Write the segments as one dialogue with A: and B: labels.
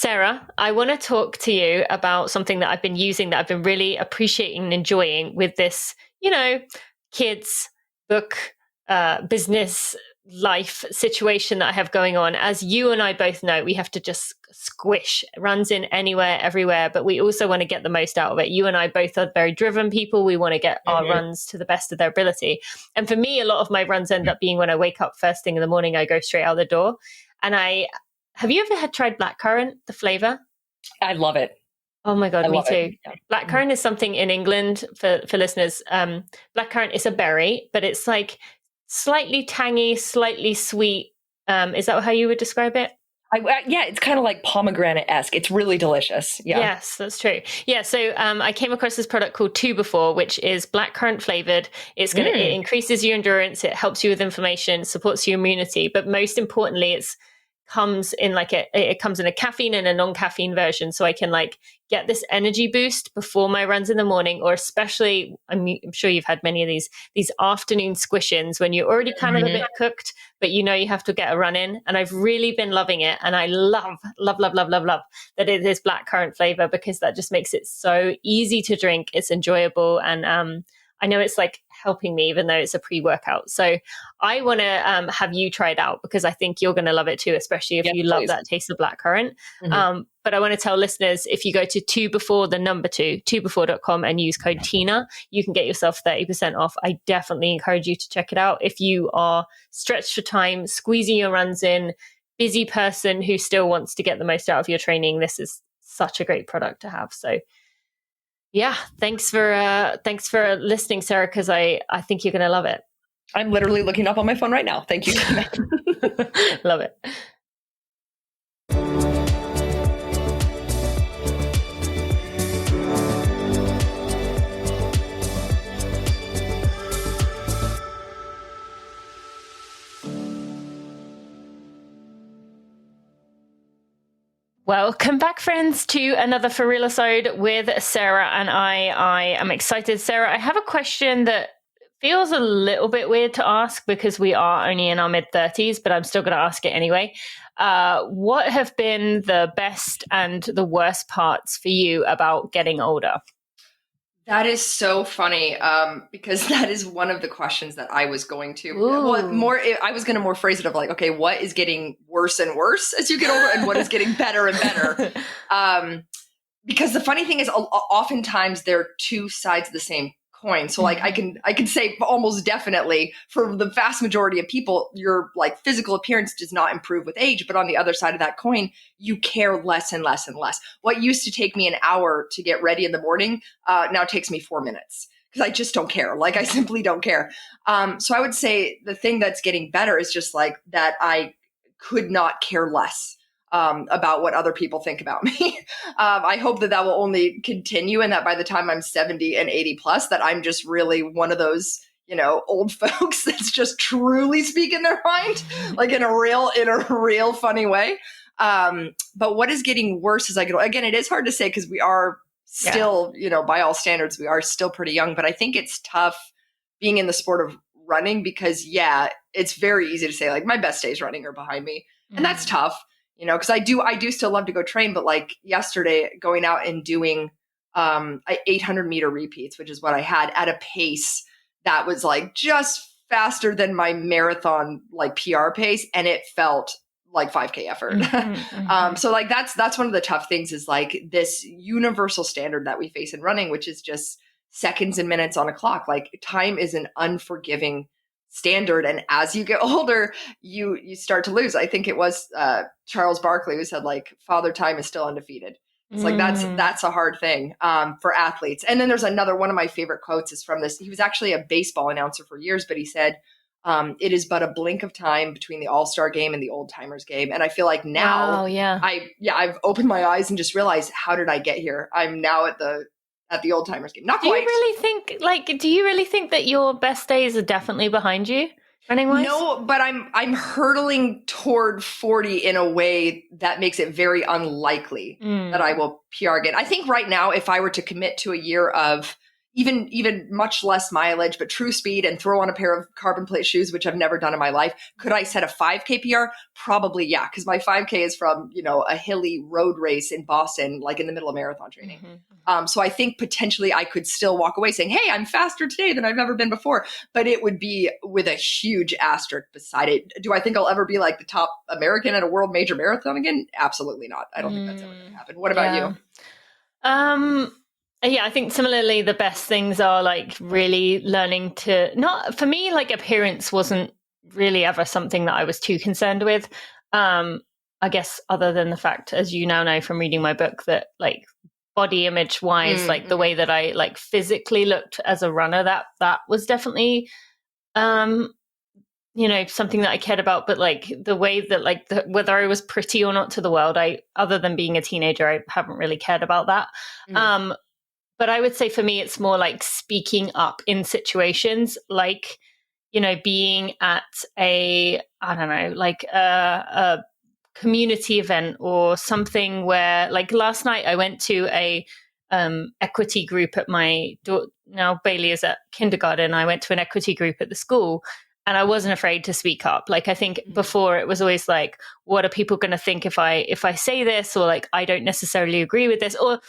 A: Sarah, I want to talk to you about something that I've been using that I've been really appreciating and enjoying with this, kids, book, business, life situation that I have going on. As you and I both know, we have to just squish runs in anywhere, everywhere, but we also want to get the most out of it. You and I both are very driven people. We want to get our runs to the best of their ability. And for me, a lot of my runs end up being when I wake up first thing in the morning, I go straight out the door. And have you ever tried blackcurrant, the flavor?
B: I love it.
A: Oh my God, me too. Yeah. Blackcurrant is something in England for listeners. Blackcurrant is a berry, but it's like slightly tangy, slightly sweet. Is that how you would describe it?
B: Yeah, it's kind of like pomegranate-esque. It's really delicious. Yeah.
A: Yes, that's true. Yeah, so I came across this product called 2Before, which is blackcurrant flavored. It increases your endurance, it helps you with inflammation, supports your immunity, but most importantly, comes in it comes in a caffeine and a non-caffeine version, so I can get this energy boost before my runs in the morning, or especially I'm sure you've had many of these afternoon squish-ins when you're already kind of a bit cooked, but you have to get a run in. And I've really been loving it, and I love that it is blackcurrant flavor, because that just makes it so easy to drink. It's enjoyable, and I know it's helping me, even though it's a pre-workout. So I want to have you try it out, because I think you're going to love it too, especially if you love that taste of blackcurrant. But I want to tell listeners, if you go to 2Before, the number 2before.com, and use code TINA, you can get yourself 30% off. I definitely encourage you to check it out. If you are stretched for time, squeezing your runs in, busy person who still wants to get the most out of your training, this is such a great product to have. So yeah, thanks for listening, Sarah, because I think you're going to love it.
B: I'm literally looking up on my phone right now. Thank you.
A: Love it. Welcome back, friends, to another For Real-Isode with Sarah and I am excited. Sarah, I have a question that feels a little bit weird to ask, because we are only in our mid-30s, but I'm still going to ask it anyway. What have been the best and the worst parts for you about getting older?
C: That is so funny, because that is one of the questions that I was going to. Well, I was going to more phrase it of okay, what is getting worse and worse as you get older, and what is getting better and better? Because the funny thing is, oftentimes they're two sides of the same coin. So I can say almost definitely, for the vast majority of people, your physical appearance does not improve with age. But on the other side of that coin, you care less and less and less. What used to take me an hour to get ready in the morning now takes me 4 minutes, because I just don't care. I simply don't care. So I would say the thing that's getting better is just that I could not care less about what other people think about me. I hope that will only continue, and that by the time I'm 70 and 80 plus, that I'm just really one of those, old folks that's just truly speaking their mind, in a real funny way. But what is getting worse as I get, again, it is hard to say, because we are still, by all standards, we are still pretty young, but I think it's tough being in the sport of running, because it's very easy to say my best days running are behind me. And that's tough. Because I do still love to go train, but yesterday, going out and doing 800 meter repeats, which is what I had, at a pace that was just faster than my marathon PR pace, and it felt like 5K effort. So that's one of the tough things, is this universal standard that we face in running, which is just seconds and minutes on a clock. Time is an unforgiving standard, and as you get older, you start to lose. I think it was Charles Barkley who said Father Time is still undefeated. It's that's a hard thing for athletes. And then there's another one of my favorite quotes is from this. He was actually a baseball announcer for years, but he said, it is but a blink of time between the All-Star game and the old timers game. And I feel now I've opened my eyes and just realized, how did I get here? I'm now at the old timers game. Not quite.
A: Do you really think that your best days are definitely behind you, running wise?
C: No, but I'm hurtling toward 40 in a way that makes it very unlikely that I will PR again. I think right now, if I were to commit to a year of even much less mileage, but true speed, and throw on a pair of carbon plate shoes, which I've never done in my life. Could I set a 5K PR? Probably, yeah, because my 5K is from, a hilly road race in Boston, like in the middle of marathon training. So I think potentially I could still walk away saying, hey, I'm faster today than I've ever been before, but it would be with a huge asterisk beside it. Do I think I'll ever be like the top American at a world major marathon again? Absolutely not. I don't think that's ever going to happen. What about you?
A: Yeah, I think similarly, the best things are like really learning to not, for me, like appearance wasn't really ever something that I was too concerned with. I guess other than the fact, as you now know from reading my book, that like body image wise, like the way that I like physically looked as a runner, that was definitely, something that I cared about. But like the way that like whether I was pretty or not to the world, other than being a teenager, I haven't really cared about that. But I would say for me, it's more like speaking up in situations like, being at a community event or something where, like last night I went to a equity group at my now Bailey is at kindergarten. I went to an equity group at the school and I wasn't afraid to speak up. Like I think before it was always like, what are people going to think if I say this, or like I don't necessarily agree with this. Or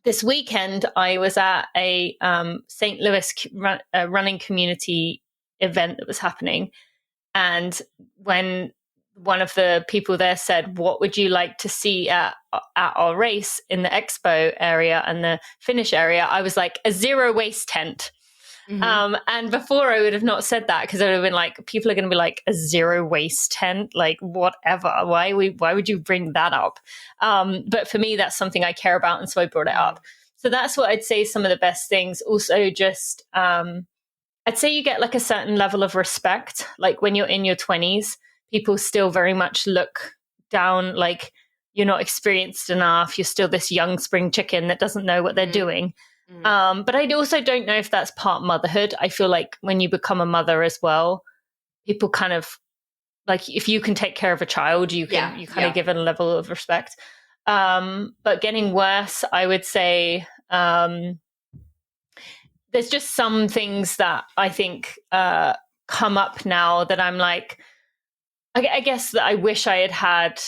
A: this weekend, I was at a St. Louis running community event that was happening. And when one of the people there said, what would you like to see at our race in the expo area and the finish area? I was like, a zero waste tent. And before I would have not said that, because I would have been like, people are going to be like, a zero waste tent, like whatever. Why would you bring that up? But for me, that's something I care about, and so I brought it up. So that's what I'd say some of the best things. Also, just I'd say you get like a certain level of respect. Like when you're in your 20s, people still very much look down, like you're not experienced enough. You're still this young spring chicken that doesn't know what they're doing. But I also don't know if that's part motherhood. I feel like when you become a mother as well, people kind of like, if you can take care of a child, you kind of give it a level of respect. But getting worse, I would say, there's just some things that I think come up now that I'm like, I guess that I wish I had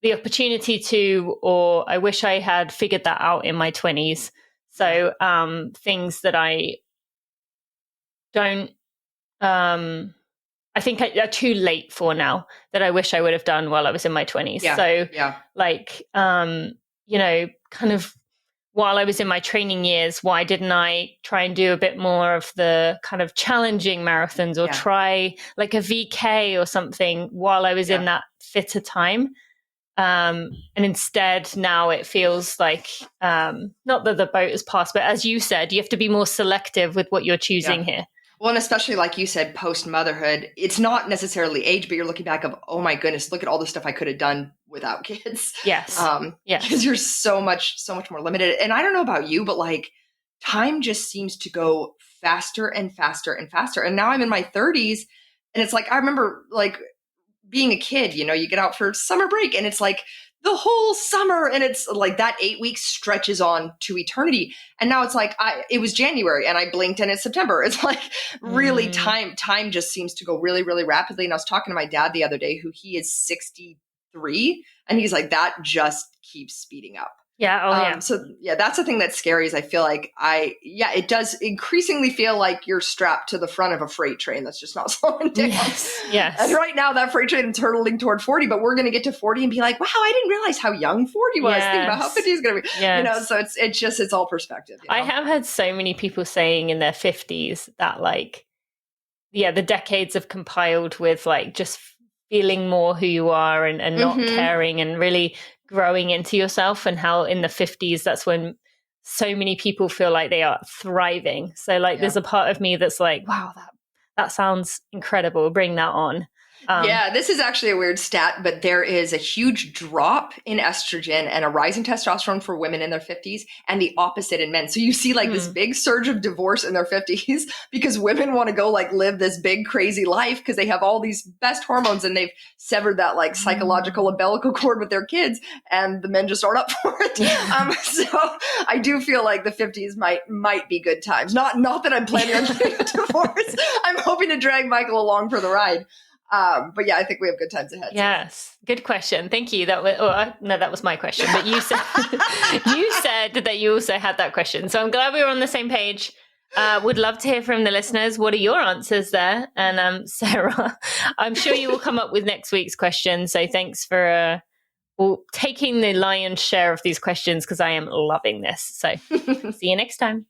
A: the opportunity to, or I wish I had figured that out in my 20s. So things that I don't, I think are too late for now, that I wish I would have done while I was in my 20s. Like, kind of while I was in my training years, why didn't I try and do a bit more of the kind of challenging marathons, or try like a VK or something while I was in that fitter time? And instead now it feels like, not that the boat has passed, but as you said, you have to be more selective with what you're choosing here.
C: Well, and especially like you said, post-motherhood, it's not necessarily age, but you're looking back of, oh my goodness, look at all the stuff I could have done without kids.
A: Yes.
C: Because you're so much more limited. And I don't know about you, but like time just seems to go faster and faster and faster. And now I'm in my 30s, and it's like, I remember like being a kid, you get out for summer break and it's like the whole summer, and it's like that 8 weeks stretches on to eternity. And now it's like, it was January and I blinked and it's September. It's like really time just seems to go really, really rapidly. And I was talking to my dad the other day, who he is 63, and he's like, that just keeps speeding up. So that's the thing that's scary, is I feel like it does increasingly feel like you're strapped to the front of a freight train that's just not slowing down.
A: Yes.
C: And right now that freight train is hurtling toward 40, but we're going to get to 40 and be like, wow, I didn't realize how young 40 was. Think about how 50 is going to be, so it's all perspective.
A: I have heard so many people saying in their 50s that like, the decades have compiled with like just feeling more who you are and not caring and really growing into yourself, and how in the 50s, that's when so many people feel like they are thriving. So like there's a part of me that's like, wow, that sounds incredible. Bring that on.
C: Yeah, this is actually a weird stat, but there is a huge drop in estrogen and a rising testosterone for women in their 50s and the opposite in men. So you see like this big surge of divorce in their 50s because women want to go like live this big crazy life because they have all these best hormones and they've severed that like psychological umbilical cord with their kids, and the men just aren't up for it. So I do feel like the 50s might be good times. Not that I'm planning on getting a divorce. I'm hoping to drag Michael along for the ride. But yeah, I think we have good times ahead.
A: Yes. Good question. Thank you. That was my question, but you said, you said that you also had that question. So I'm glad we were on the same page. Would love to hear from the listeners. What are your answers there? And Sarah, I'm sure you will come up with next week's question. So thanks for taking the lion's share of these questions because I am loving this. So see you next time.